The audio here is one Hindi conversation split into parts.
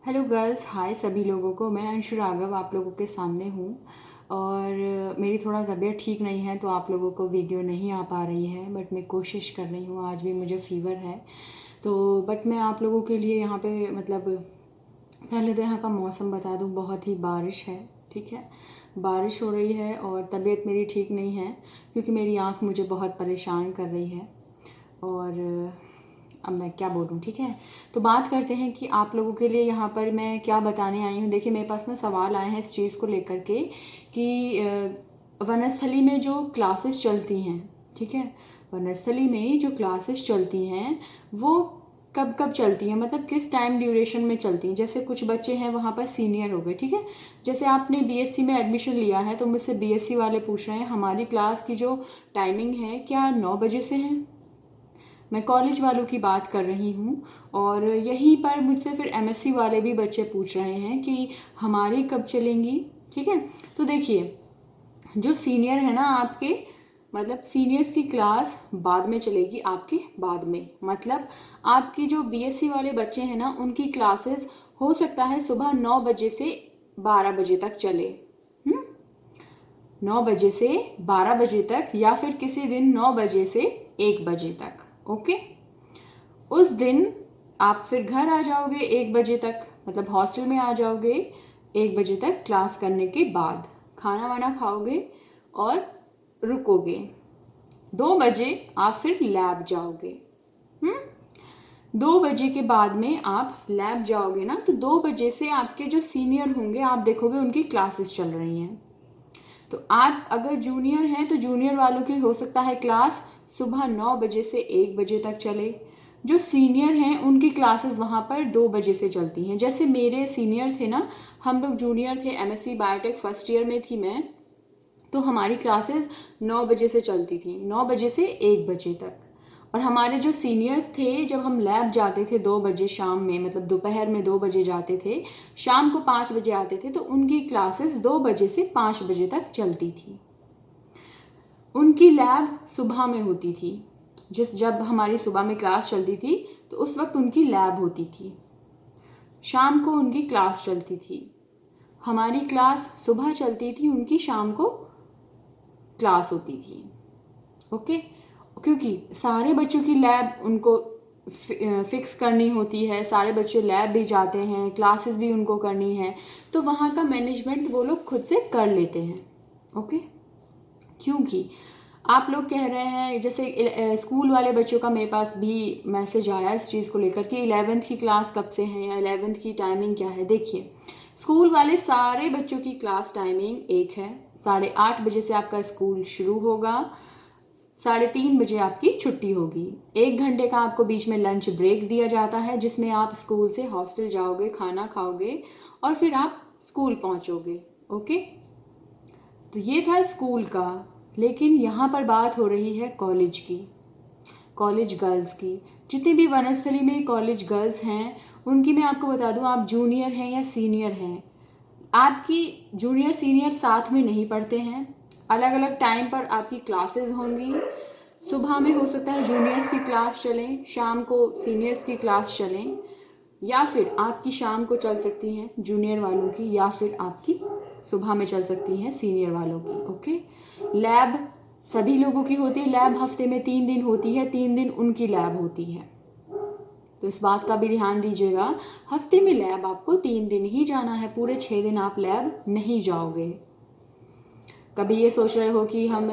हेलो गर्ल्स, हाय सभी लोगों को। मैं अंशु राघव आप लोगों के सामने हूँ और मेरी थोड़ा तबीयत ठीक नहीं है तो आप लोगों को वीडियो नहीं आ पा रही है, बट मैं कोशिश कर रही हूँ। आज भी मुझे फ़ीवर है तो बट मैं आप लोगों के लिए यहाँ पे पहले तो यहाँ का मौसम बता दूँ, बहुत ही बारिश है। ठीक है, बारिश हो रही है और तबीयत मेरी ठीक नहीं है क्योंकि मेरी आँख मुझे बहुत परेशान कर रही है। और अब मैं क्या बोलूँ, ठीक है। तो बात करते हैं कि आप लोगों के लिए यहाँ पर मैं क्या बताने आई हूँ। देखिए, मेरे पास ना सवाल आए हैं इस चीज़ को लेकर के कि वनस्थली में जो क्लासेस चलती हैं, ठीक है, वनस्थली में जो क्लासेस चलती हैं वो कब कब चलती हैं, मतलब किस टाइम ड्यूरेशन में चलती हैं। जैसे कुछ बच्चे हैं वहाँ पर सीनियर हो गए, ठीक है। जैसे आपने बीएससी में एडमिशन लिया है तो मुझसे बीएससी वाले पूछ रहे हैं हमारी क्लास की जो टाइमिंग है क्या 9 बजे से है। मैं कॉलेज वालों की बात कर रही हूँ। और यहीं पर मुझसे फिर एमएससी वाले भी बच्चे पूछ रहे हैं कि हमारी कब चलेंगी, ठीक है। तो देखिए, जो सीनियर है ना आपके, मतलब सीनियर्स की क्लास बाद में चलेगी आपके बाद में। मतलब आपकी जो बीएससी वाले बच्चे हैं ना उनकी क्लासेस हो सकता है सुबह 9 बजे से 12 बजे तक चले। 9 बजे से 12 बजे तक, या फिर किसी दिन 9 बजे से 1 बजे तक। ओके, उस दिन आप फिर घर आ जाओगे 1 बजे तक, मतलब हॉस्टल में आ जाओगे 1 बजे तक। क्लास करने के बाद खाना वाना खाओगे और रुकोगे। 2 बजे आप फिर लैब जाओगे। 2 बजे के बाद में आप लैब जाओगे ना, तो 2 बजे से आपके जो सीनियर होंगे आप देखोगे उनकी क्लासेस चल रही हैं। तो आप अगर जूनियर हैं तो जूनियर वालों की हो सकता है क्लास सुबह 9 बजे से 1 बजे तक चले। जो सीनियर हैं उनकी क्लासेस वहाँ पर 2 बजे से चलती हैं। जैसे मेरे सीनियर थे ना, हम लोग जूनियर थे, एमएससी बायोटेक फर्स्ट ईयर में थी मैं, तो हमारी क्लासेस 9 बजे से चलती थी, 9 बजे से 1 बजे तक। और हमारे जो सीनियर्स थे, जब हम लैब जाते थे 2 बजे शाम में, मतलब दोपहर में 2 बजे जाते थे, शाम को 5 बजे आते थे, तो उनकी क्लासेस 2 बजे से 5 बजे तक चलती थी। उनकी लैब सुबह में होती थी। जब हमारी सुबह में क्लास चलती थी तो उस वक्त उनकी लैब होती थी, शाम को उनकी क्लास चलती थी। हमारी क्लास सुबह चलती थी, उनकी शाम को क्लास होती थी। ओके, क्योंकि सारे बच्चों की लैब उनको फिक्स करनी होती है, सारे बच्चे लैब भी जाते हैं, क्लासेस भी उनको करनी है, तो वहाँ का मैनेजमेंट वो लोग खुद से कर लेते हैं। ओके, क्योंकि आप लोग कह रहे हैं, जैसे स्कूल वाले बच्चों का मेरे पास भी मैसेज आया इस चीज़ को लेकर कि 11th की क्लास कब से है या 11th की टाइमिंग क्या है। देखिए, स्कूल वाले सारे बच्चों की क्लास टाइमिंग एक है। 8:30 बजे से आपका स्कूल शुरू होगा, 3:30 बजे आपकी छुट्टी होगी। 1 घंटे का आपको बीच में लंच ब्रेक दिया जाता है जिसमें आप स्कूल से हॉस्टल जाओगे, खाना खाओगे और फिर आप स्कूल पहुंचोगे। ओके, तो ये था स्कूल का। लेकिन यहाँ पर बात हो रही है कॉलेज की, कॉलेज गर्ल्स की। जितने भी वनस्थली में कॉलेज गर्ल्स हैं उनकी मैं आपको बता दूँ, आप जूनियर हैं या सीनियर हैं, आपकी जूनियर सीनियर साथ में नहीं पढ़ते हैं। अलग अलग टाइम पर आपकी क्लासेस होंगी। सुबह में हो सकता है जूनियर्स की क्लास चलें, शाम को सीनियर्स की क्लास चलें, या फिर आपकी शाम को चल सकती हैं जूनियर वालों की, या फिर आपकी सुबह में चल सकती हैं सीनियर वालों की। ओके, लैब सभी लोगों की होती है। लैब हफ्ते में 3 दिन होती है, 3 दिन उनकी लैब होती है, तो इस बात का भी ध्यान दीजिएगा। हफ्ते में लैब आपको 3 दिन ही जाना है, पूरे 6 दिन आप लैब नहीं जाओगे। कभी ये सोच रहे हो कि हम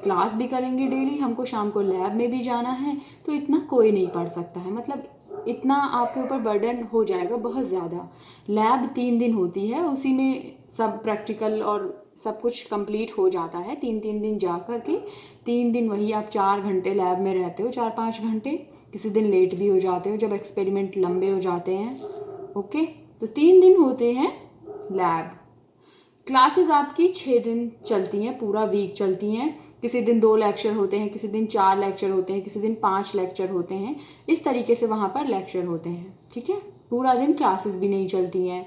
क्लास भी करेंगे डेली, हमको शाम को लैब में भी जाना है, तो इतना कोई नहीं पढ़ सकता है। मतलब इतना आपके ऊपर बर्डन हो जाएगा बहुत ज़्यादा। लैब 3 दिन होती है, उसी में सब प्रैक्टिकल और सब कुछ कंप्लीट हो जाता है। 3 दिन जा कर के 3 दिन वही आप 4 घंटे लैब में रहते हो, 4-5 घंटे। किसी दिन लेट भी हो जाते हो जब एक्सपेरिमेंट लंबे हो जाते हैं। ओके, तो 3 दिन होते हैं लैब। क्लासेस आपकी 6 दिन चलती हैं, पूरा वीक चलती हैं। किसी दिन 2 लेक्चर होते हैं, किसी दिन 4 लेक्चर होते हैं, किसी दिन 5 लेक्चर होते हैं। इस तरीके से वहाँ पर लेक्चर होते हैं, ठीक है। पूरा दिन क्लासेस भी नहीं चलती हैं।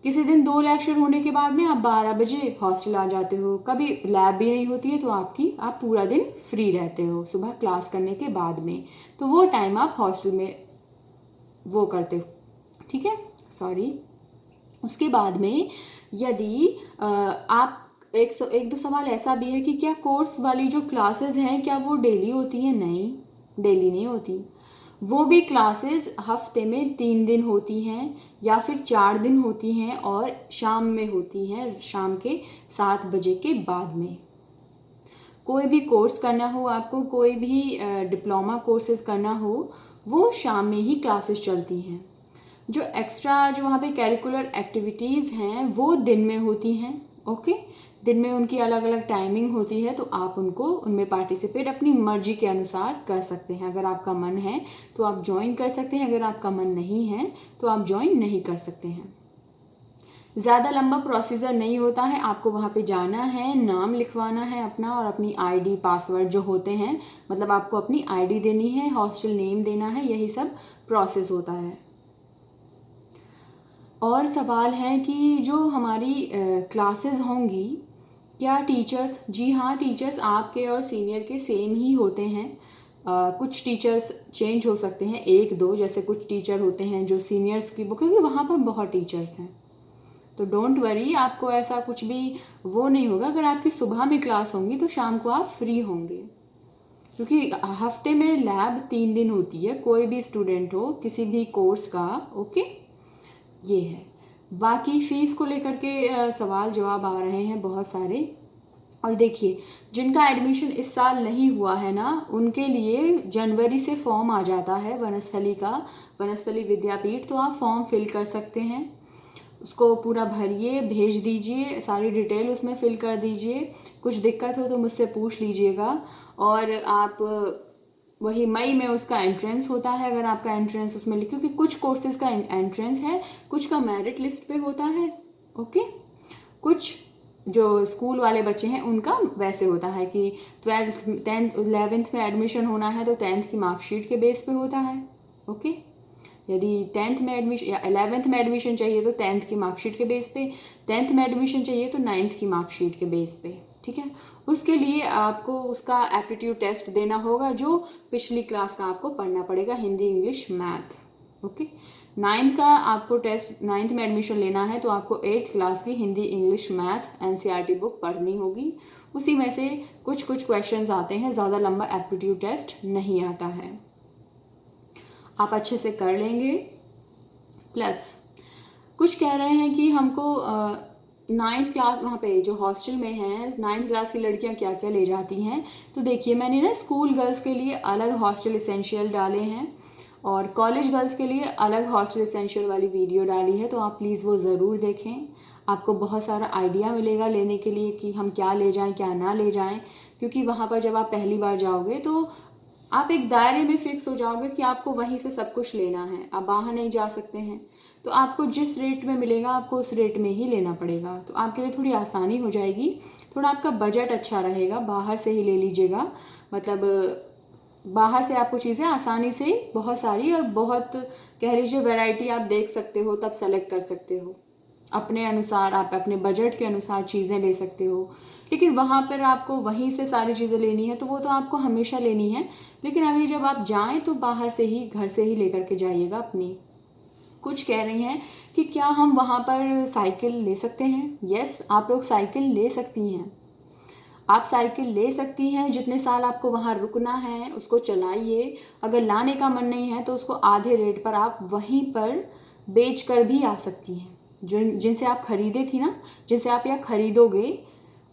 किसी दिन 2 लेक्चर होने के बाद में आप 12 बजे हॉस्टल आ जाते हो। कभी लैब भी नहीं होती है तो आप पूरा दिन फ्री रहते हो सुबह क्लास करने के बाद में, तो वो टाइम आप हॉस्टल में वो करते हो, ठीक है, सॉरी। उसके बाद में यदि आप एक दो सवाल ऐसा भी है कि क्या कोर्स वाली जो क्लासेस हैं क्या वो डेली होती हैं? नहीं, डेली नहीं होती। वो भी क्लासेस हफ्ते में 3 दिन होती हैं या फिर 4 दिन होती हैं और शाम में होती हैं, शाम के 7 बजे के बाद में। कोई भी कोर्स करना हो आपको, कोई भी डिप्लोमा कोर्सेज करना हो, वो शाम में ही क्लासेस चलती हैं। जो एक्स्ट्रा जो वहाँ पे करिकुलर एक्टिविटीज़ हैं वो दिन में होती हैं। ओके, दिन में उनकी अलग अलग टाइमिंग होती है, तो आप उनको उनमें पार्टिसिपेट अपनी मर्जी के अनुसार कर सकते हैं। अगर आपका मन है तो आप ज्वाइन कर सकते हैं, अगर आपका मन नहीं है तो आप ज्वाइन नहीं कर सकते हैं। ज़्यादा लंबा प्रोसीजर नहीं होता है, आपको वहाँ पे जाना है, नाम लिखवाना है अपना और अपनी आईडी पासवर्ड जो होते हैं, मतलब आपको अपनी आईडी देनी है, हॉस्टल नेम देना है, यही सब प्रोसेस होता है। और सवाल है कि जो हमारी क्लासेस होंगी, क्या टीचर्स? जी हाँ, टीचर्स आपके और सीनियर के सेम ही होते हैं। कुछ टीचर्स चेंज हो सकते हैं, एक दो, जैसे कुछ टीचर होते हैं जो सीनियर्स की बुक, क्योंकि वहाँ पर बहुत टीचर्स हैं, तो डोंट वरी, आपको ऐसा कुछ भी वो नहीं होगा। अगर आपकी सुबह में क्लास होंगी तो शाम को आप फ्री होंगे, क्योंकि हफ्ते में लैब 3 दिन होती है, कोई भी स्टूडेंट हो किसी भी कोर्स का। ओके, ये है। बाकी फ़ीस को लेकर के सवाल जवाब आ रहे हैं बहुत सारे। और देखिए, जिनका एडमिशन इस साल नहीं हुआ है ना, उनके लिए जनवरी से फॉर्म आ जाता है वनस्थली का, वनस्थली विद्यापीठ, तो आप फॉर्म फिल कर सकते हैं। उसको पूरा भरिए, भेज दीजिए, सारी डिटेल उसमें फिल कर दीजिए। कुछ दिक्कत हो तो मुझसे पूछ लीजिएगा। और आप वही मई में उसका एंट्रेंस होता है, अगर आपका एंट्रेंस उसमें लिखे, क्योंकि कुछ कोर्सेज का एंट्रेंस है, कुछ का मेरिट लिस्ट पे होता है। ओके, कुछ जो स्कूल वाले बच्चे हैं उनका वैसे होता है कि 12th 10th 11th में एडमिशन होना है तो 10th की मार्कशीट के बेस पे होता है। ओके, यदि 10th में एडमिशन या 11th में एडमिशन चाहिए तो 10th की मार्कशीट के बेस पे, 10th में एडमिशन चाहिए तो 9th की मार्कशीट के बेस पे। ठीक है, उसके लिए आपको उसका एप्टीट्यूड टेस्ट देना होगा, जो पिछली क्लास का आपको पढ़ना पड़ेगा, Hindi, English, math. Okay, 9th का आपको टेस्ट, 9th में एडमिशन लेना है तो आपको 8th क्लास की Hindi, English, math NCERT book पढ़नी होगी। उसी में से कुछ कुछ क्वेश्चंस आते हैं, ज़्यादा लंबा एप्टीट्यूड टेस्ट नहीं आता है, आप अच्छे से कर लेंगे। प्लस कुछ कह रहे हैं कि हमको 9th क्लास, वहाँ पे जो हॉस्टल में है 9th क्लास की लड़कियाँ क्या क्या ले जाती हैं। तो देखिए, मैंने ना स्कूल गर्ल्स के लिए अलग हॉस्टल इसेंशियल डाले हैं और कॉलेज गर्ल्स के लिए अलग हॉस्टल इसेंशियल वाली वीडियो डाली है, तो आप प्लीज़ वो ज़रूर देखें। आपको बहुत सारा आइडिया मिलेगा लेने के लिए कि हम क्या ले जाएं क्या ना ले जाएं, क्योंकि वहाँ पर जब आप पहली बार जाओगे तो आप एक दायरे में फिक्स हो जाओगे कि आपको वहीं से सब कुछ लेना है, आप बाहर नहीं जा सकते हैं, तो आपको जिस रेट में मिलेगा आपको उस रेट में ही लेना पड़ेगा। तो आपके लिए थोड़ी आसानी हो जाएगी, थोड़ा आपका बजट अच्छा रहेगा, बाहर से ही ले लीजिएगा। मतलब बाहर से आपको चीज़ें आसानी से बहुत सारी और बहुत कह लीजिए वैरायटी आप देख सकते हो, तब सेलेक्ट कर सकते हो अपने अनुसार, आप अपने बजट के अनुसार चीज़ें ले सकते हो। लेकिन वहाँ पर आपको वहीं से सारी चीज़ें लेनी है तो वो तो आपको हमेशा लेनी है, लेकिन अभी जब आप जाएं तो बाहर से ही, घर से ही लेकर के जाइएगा अपनी। कुछ कह रही हैं कि क्या हम वहाँ पर साइकिल ले सकते हैं? यस, आप लोग साइकिल ले सकती हैं, आप साइकिल ले सकती हैं। जितने साल आपको वहाँ रुकना है उसको चलाइए, अगर लाने का मन नहीं है तो उसको आधे रेट पर आप वहीं पर बेच कर भी आ सकती हैं। जिनसे आप खरीदे थी ना, जिनसे आप यहाँ खरीदोगे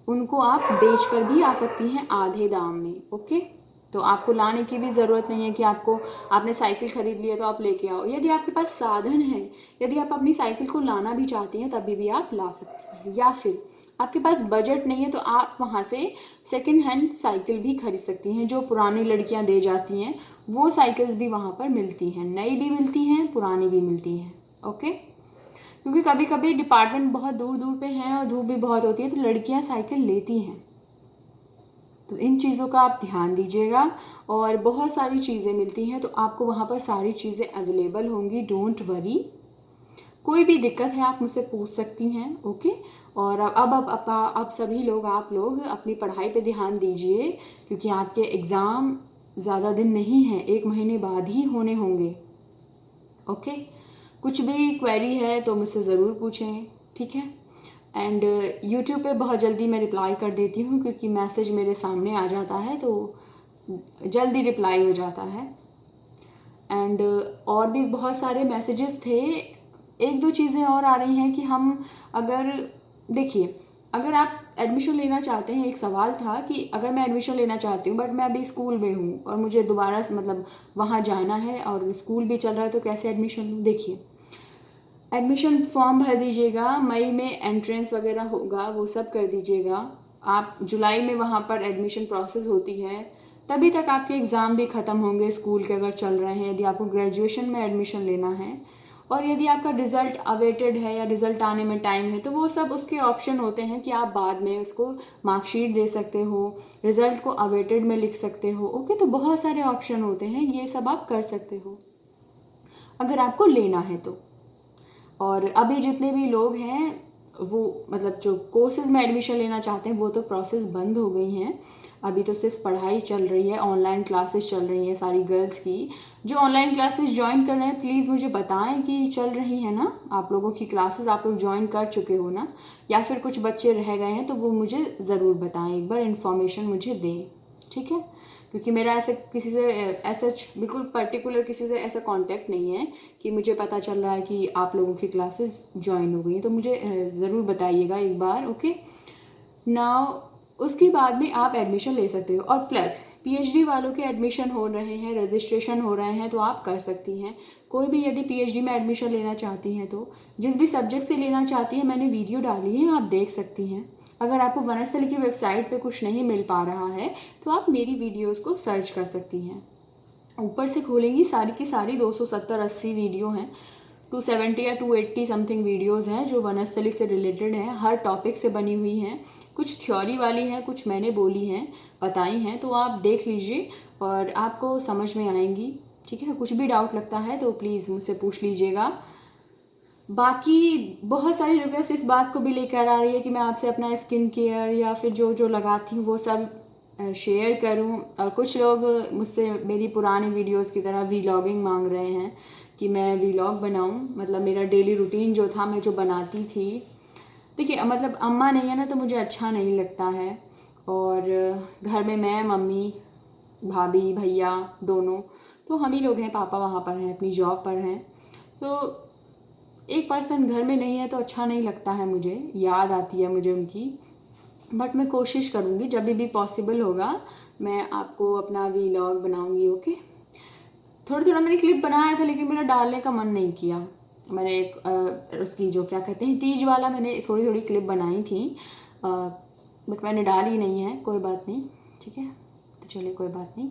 उनको आप बेच कर भी आ सकती हैं आधे दाम में। ओके, तो आपको लाने की भी ज़रूरत नहीं है कि आपने साइकिल खरीद लिया तो आप लेके आओ। यदि आपके पास साधन है, यदि आप अपनी साइकिल को लाना भी चाहती हैं तभी भी आप ला सकती हैं, या फिर आपके पास बजट नहीं है तो आप वहाँ से सेकंड हैंड साइकिल भी खरीद सकती हैं, जो पुरानी लड़कियाँ दे जाती हैं, वो साइकिल्स भी वहाँ पर मिलती हैं, नई भी मिलती हैं, पुरानी भी मिलती हैं। ओके, क्योंकि कभी कभी डिपार्टमेंट बहुत दूर दूर पे हैं और धूप भी बहुत होती है तो लड़कियाँ साइकिल लेती हैं, तो इन चीज़ों का आप ध्यान दीजिएगा। और बहुत सारी चीज़ें मिलती हैं तो आपको वहाँ पर सारी चीज़ें अवेलेबल होंगी, डोंट वरी। कोई भी दिक्कत है आप मुझसे पूछ सकती हैं। ओके, और अब सभी लोग, आप लोग अपनी पढ़ाई पे ध्यान दीजिए, क्योंकि आपके एग्ज़ाम ज़्यादा दिन नहीं हैं, 1 महीने बाद ही होने होंगे। ओके, कुछ भी क्वेरी है तो मुझसे ज़रूर पूछें, ठीक है। एंड यूट्यूब पे बहुत जल्दी मैं रिप्लाई कर देती हूँ, क्योंकि मैसेज मेरे सामने आ जाता है तो जल्दी रिप्लाई हो जाता है। एंड और भी बहुत सारे मैसेजेस थे। एक दो चीज़ें और आ रही हैं कि हम अगर देखिए, अगर आप एडमिशन लेना चाहते हैं, एक सवाल था कि अगर मैं एडमिशन लेना चाहती हूँ बट मैं अभी स्कूल में हूँ और मुझे दोबारा से मतलब वहाँ जाना है और स्कूल भी चल रहा है, तो कैसे एडमिशन लूँ। देखिए, एडमिशन फॉर्म भर दीजिएगा, मई में एंट्रेंस वगैरह होगा, वो सब कर दीजिएगा। आप जुलाई में वहाँ पर एडमिशन प्रोसेस होती है, तभी तक आपके एग्ज़ाम भी ख़त्म होंगे स्कूल के अगर चल रहे हैं, यदि आपको ग्रेजुएशन में एडमिशन लेना है। और यदि आपका रिज़ल्ट अवेटेड है या रिज़ल्ट आने में टाइम है, तो वो सब उसके ऑप्शन होते हैं कि आप बाद में उसको मार्कशीट दे सकते हो, रिज़ल्ट को अवेटेड में लिख सकते हो। ओके, तो बहुत सारे ऑप्शन होते हैं, ये सब आप कर सकते हो अगर आपको लेना है तो। और अभी जितने भी लोग हैं वो मतलब जो कोर्सेज में एडमिशन लेना चाहते हैं वो तो प्रोसेस बंद हो गई हैं। अभी तो सिर्फ पढ़ाई चल रही है, ऑनलाइन क्लासेस चल रही हैं सारी गर्ल्स की। जो ऑनलाइन क्लासेस ज्वाइन कर रहे हैं प्लीज़ मुझे बताएं कि चल रही है ना आप लोगों की क्लासेस, आप लोग ज्वाइन कर चुके हो ना, या फिर कुछ बच्चे रह गए हैं, तो वो मुझे ज़रूर बताएं, एक बार इन्फॉर्मेशन मुझे दें, ठीक है। क्योंकि मेरा ऐसे किसी से ऐसा बिल्कुल पर्टिकुलर किसी से ऐसा कांटेक्ट नहीं है कि मुझे पता चल रहा है कि आप लोगों की क्लासेस ज्वाइन हो गई हैं, तो मुझे ज़रूर बताइएगा एक बार, ओके। नाउ उसके बाद में आप एडमिशन ले सकते हो। और प्लस पीएचडी वालों के एडमिशन हो रहे हैं, रजिस्ट्रेशन हो रहे हैं, तो आप कर सकती हैं। कोई भी यदि पीएचडी में एडमिशन लेना चाहती हैं तो जिस भी सब्जेक्ट से लेना चाहती हैं, मैंने वीडियो डाली है, आप देख सकती हैं। अगर आपको वनस्थली की वेबसाइट पे कुछ नहीं मिल पा रहा है तो आप मेरी वीडियोस को सर्च कर सकती हैं। ऊपर से खोलेंगी, सारी की सारी 270-80 वीडियो हैं, 270 या 280 समथिंग वीडियोस हैं जो वनस्थली से रिलेटेड हैं, हर टॉपिक से बनी हुई हैं। कुछ थ्योरी वाली हैं, कुछ मैंने बोली हैं, बताई हैं, तो आप देख लीजिए और आपको समझ में आएंगी, ठीक है। कुछ भी डाउट लगता है तो प्लीज़ मुझसे पूछ लीजिएगा। बाकी बहुत सारी रिक्वेस्ट इस बात को भी लेकर आ रही है कि मैं आपसे अपना स्किन केयर या फिर जो जो लगाती हूँ वो सब शेयर करूँ। और कुछ लोग मुझसे मेरी पुरानी वीडियोस की तरह वीलॉगिंग मांग रहे हैं कि मैं वीलॉग बनाऊँ, मतलब मेरा डेली रूटीन जो था, मैं जो बनाती थी। देखिए, मतलब अम्मा नहीं है ना तो मुझे अच्छा नहीं लगता है, और घर में मैं, मम्मी, भाभी, भैया दोनों, तो हम ही लोग हैं। पापा वहाँ पर हैं, अपनी जॉब पर हैं, तो एक पर्सन घर में नहीं है तो अच्छा नहीं लगता है, मुझे याद आती है मुझे उनकी। बट मैं कोशिश करूँगी जब भी पॉसिबल होगा मैं आपको अपना वीलॉग बनाऊँगी, ओके। थोड़ा थोड़ा मैंने क्लिप बनाया था लेकिन मेरा डालने का मन नहीं किया। मैंने एक उसकी जो क्या कहते हैं तीज वाला, मैंने थोड़ी थोड़ी क्लिप बनाई थी, बट मैंने डाली नहीं है। कोई बात नहीं, ठीक है, तो चलिए कोई बात नहीं।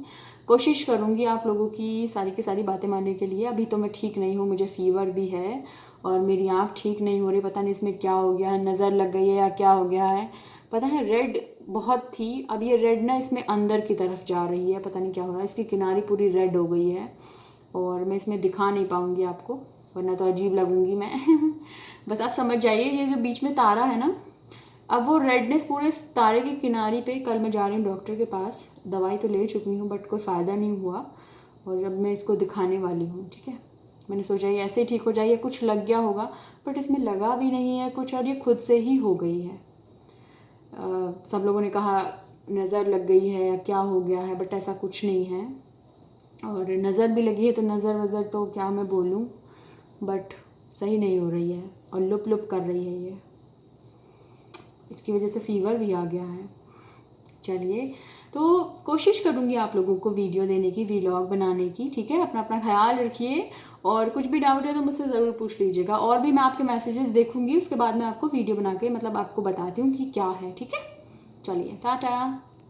कोशिश करूँगी आप लोगों की सारी बातें मानने के लिए। अभी तो मैं ठीक नहीं हूँ, मुझे फीवर भी है और मेरी आँख ठीक नहीं हो रही, पता नहीं इसमें क्या हो गया है, नज़र लग गई है या क्या हो गया है। पता है रेड बहुत थी, अब ये रेड ना इसमें अंदर की तरफ जा रही है, पता नहीं क्या हो रहा है, इसकी किनारी पूरी रेड हो गई है और मैं इसमें दिखा नहीं पाऊँगी आपको, वरना तो अजीब लगूंगी मैं बस आप समझ जाइए, ये जो बीच में तारा है ना, अब वो रेडनेस पूरे तारे की किनारी पे। कल मैं जा रही हूँ डॉक्टर के पास, दवाई तो ले चुकी हूँ बट कोई फ़ायदा नहीं हुआ, और अब मैं इसको दिखाने वाली हूँ, ठीक है। मैंने सोचा ये ऐसे ही ठीक हो जाइए, कुछ लग गया होगा बट इसमें लगा भी नहीं है कुछ, और ये खुद से ही हो गई है। सब लोगों ने कहा नज़र लग गई है या क्या हो गया है, बट ऐसा कुछ नहीं है। और नज़र भी लगी है तो नज़र वज़र तो क्या मैं बोलूँ, बट सही नहीं हो रही है और लुप लुप कर रही है ये, इसकी वजह से फ़ीवर भी आ गया है। चलिए, तो कोशिश करूँगी आप लोगों को वीडियो देने की, वीलॉग बनाने की, ठीक है। अपना अपना ख्याल रखिए, और कुछ भी डाउट है तो मुझसे ज़रूर पूछ लीजिएगा। और भी मैं आपके मैसेजेस देखूँगी, उसके बाद मैं आपको वीडियो बना के मतलब आपको बताती हूँ कि क्या है, ठीक है। चलिए, टाटा।